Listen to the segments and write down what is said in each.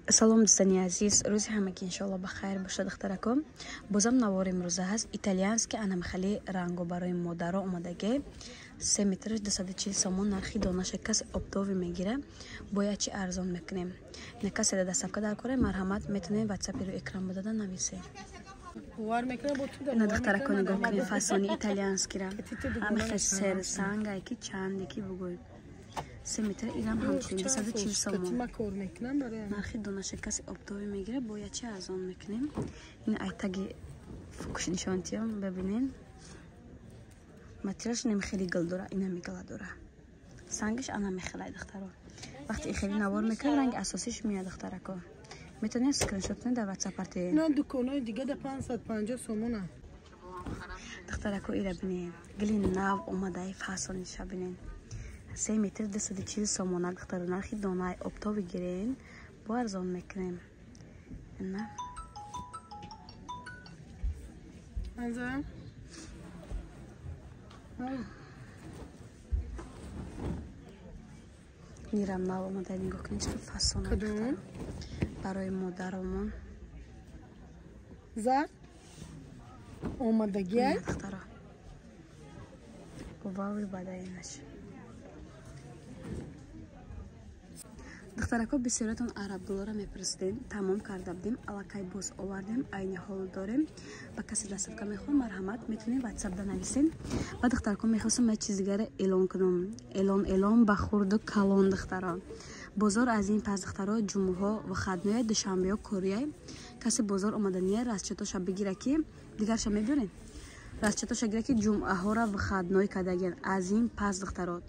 салом дӯстони азиз, рӯзи ҳамагӣ иншоалло ба хайр боша духтаракам. Бозам навори имрӯза ҳаст. Италиянски анамахали ранго барои модаро омадаги 3 метраш 240 сомон. Нархи донаша каси оптови мегира, бояд чи арзон мекунем. Не касе да дастафка дар кора марҳамат метонем ватсапи рӯи экран будада нависем. На духтаракони гокни фасони италиянскира. Ҳамаша сер сангай ки чанде ки бугӯй. 3 метр ирам ҳамчунин 240 сомон. Нархи донаша каси оптови мегира, бояд чи арзон мекунем. Ин айтаги фукуш нишонтиём бибинен. Материалш немхели гил дора, ина мигила дора. Сангиш ана мехелай духтаро. Вақти ихели навор мекунем, ранги асосиш мияд духтарако. Метонем скриншот кунем дар WhatsApp парти. На дуконои дига да 550 сомона. Духтарако ира бинен. Гили нав омадаи фасониша бинен. 3 метр 240 сомона духтаро. Нархи донаи оптови гирен, бо арзон мекунем. Ина. Анза. Нирам нав омадаи нигоҳ кунем чӣ фасона духтаро. Барои модаромон. За. Омадагиай. Духтаро. Бовави бадаинаш. духтарако бисёратон араб доллара мепурсидем, тамом карда будем, аллакай боз овардем, айни ҳол дорем. Ба каси дастафка мехоҳем марҳамат метонем WhatsApp да нависем. Ва духтарако мехостам ма чиз дигаре эълон кунам. Эълон ба хурду калон духтаро. Бозор аз ин пас духтаро ҷумъаҳо ва хадноя душанбеҳо корияй. Каси бозор омаданияй расчетоша бигира ки дигарша мебёрем. Расчетоша гира ки ҷумъаҳора ва хадной кадаген. Аз ин пас духтаро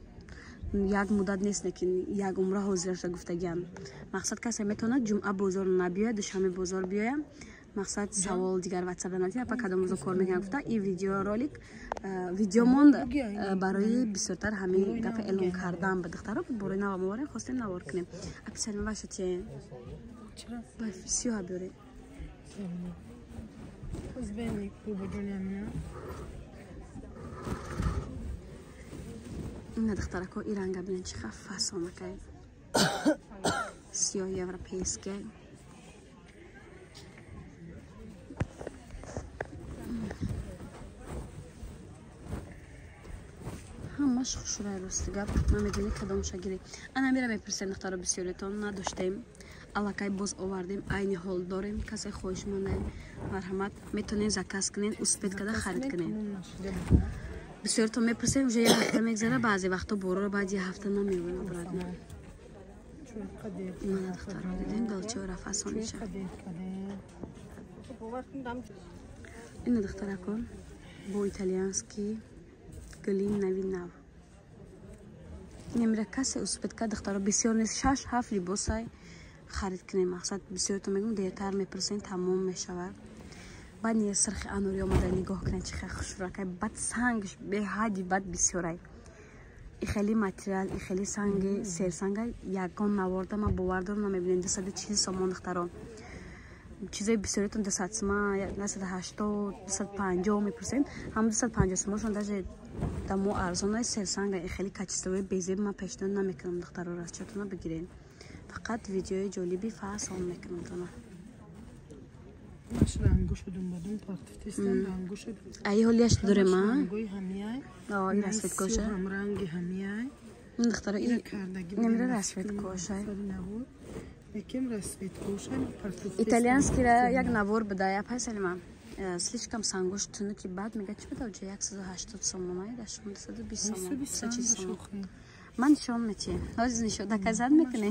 як муддат нест ки як умра ҳозираша гуфтагиам. Мақсад касе метавонад ҷумъа бозор набиёяд, душанбе бозор биёям. Мақсад савол дигар WhatsApp да нависем, апа кадом рӯзо кор мекунам гуфта ин видеоролик видеомон барои бисёртар ҳамин гапа эълон кардан ба духтаро бораи навор моворем хостем навор кунем. Аписалма ваша чи Чира? ба сиёҳа биёре. Узбени кубудунямина. Ина духтарако и ранга бинен чи ха фасонакай. Сиёҳ европейскай. ҳамаш хушрай рости гап намедонӣ кадомша гирӣ. Ана мера мепурсем духтаро бисёритон надоштем. Аллакай боз овардем, айни ҳол дорем. Касе хоҳишмондаем марҳамат метонем заказ кунем, успед када харид кунем. бисёртон мепурсем уже як ҳафта мегзара, баъзе вақто бороро баъди ҳафта намеёбем обратно. Ина духтаро дидем далчора фасониша. Ина духтарако бо италиянски гилин нави нав. Немира касе успедка духтаро бисёр нест 6-7 либосай харид кунем. Мақсад бисёртон мегӯм дертар мепурсем тамом мешавад. баъд не сирхи анури омада нигоҳ кунем чи хай хушракай бад сангш беҳади бад бисёрай. И хели материал, и хели санги серсангай ягон наворда ма бовар дорам намебинем 240 сомон духтаро. Чизои бисёритон 200 сомон, 280, 250 мепурсем. Ҳам 250 сомоншон даже дамо арзонай серсангай и хели качествои безеб ма пешниҳод намекунам духтаро расчетона бигирем. Фақат видеои ҷолиби фасон мекунам тона. Маш рангу шудум бадум партифтистан рангу шуд. Ай ҳолияш дорем а? Рангуи ҳамияй. Ин расветкоша. Ҳам ранги ҳамияй. Ин духтаро ин немира расветкоша. Яким расветкоша партифтистан. Итальянскира як навор буда я пайсалима. Слишком сангош тунуки бад мега чи буда уҷа 180 сомон ай дашум 220 сомон. 240 сомон. Ман нишон мечи. Ҳозир нишон даказад мекунӣ.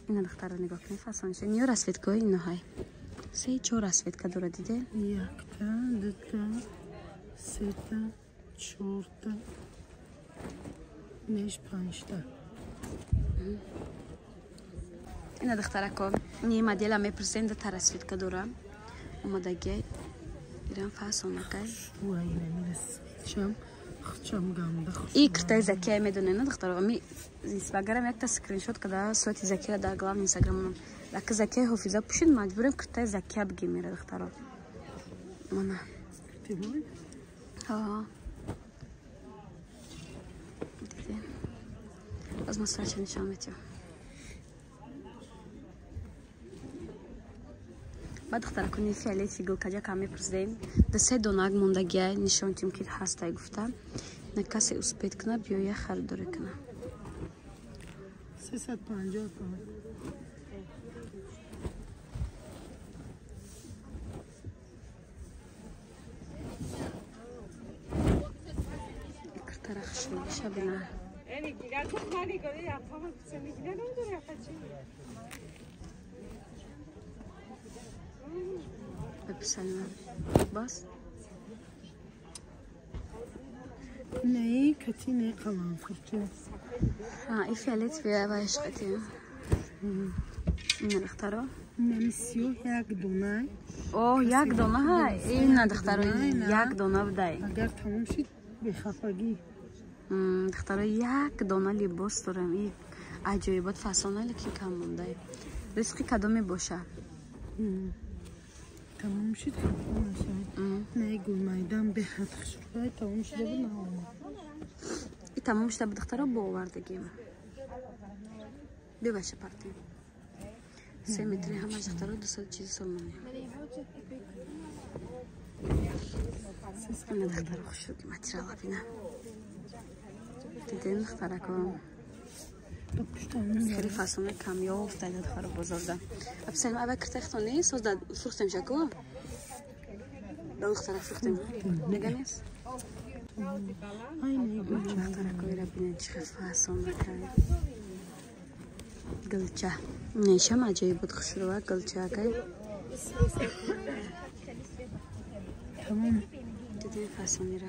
Ина духтаро нигоҳ кунӣ фасонша. Ниё расветкои иноҳай. 3-4 расветка дора диде. Якта, дута, сета, чорта, неш панҷта. Ина духтарако ни модела мепурсем да расветка дора. Омадагиай иран фасонакай. Уай немирас. Хчам гамда. И киртай закия медоне на духтаро. Ми инстаграм якта скриншот када соати закия дар главни инстаграмон. Лаки закия ҳофиза пушид маҷбурем киртай закия бигир мера духтаро. Мана. Тибой? Ха. Диде. Аз масрача нишон метиё. بعد اختار کنی فعلیت فیگل کجا کمی پرسیدین دسته دوناگ موندگی نشون تیم که هسته گفتم نکاسی اسپید کنه بیوی خریداری کنه 350 تومن اکرترخ شویشه بینه بپسنم باز نه کتی نه قلم فرچه این فعلیت فیه و عشقتی این ندخترو نمیسیو یک دونه اوه یک دونه ها این ندخترو یک دونه بدهی اگر تموم شد به خفگی دخترو یک دونه لباس دارم این عجایبات فسانه لیکن کم مونده رزقی کدومی باشه تموم شد خفه نشد نه گل میدم به حد خشوره تموم شده به نهارم این تموم شده به دخترو باوردگیم بباشه پارتی 3 متری همش دخترو 200 چیزی سلمانی این دخترو خوشو قیمتی را لبینه دیدین دختره که خیلی فاسونه کمیاب افتاده دخترو بزرگه ابسلم اول کرته اختانی سوز داد فروختم شکو دختره فروختم نگه نیست دختره که را بینه چه فاسونه کنه گلچه نیشم عجایی بود خشروه گلچه که تمام دیدین فاسونی را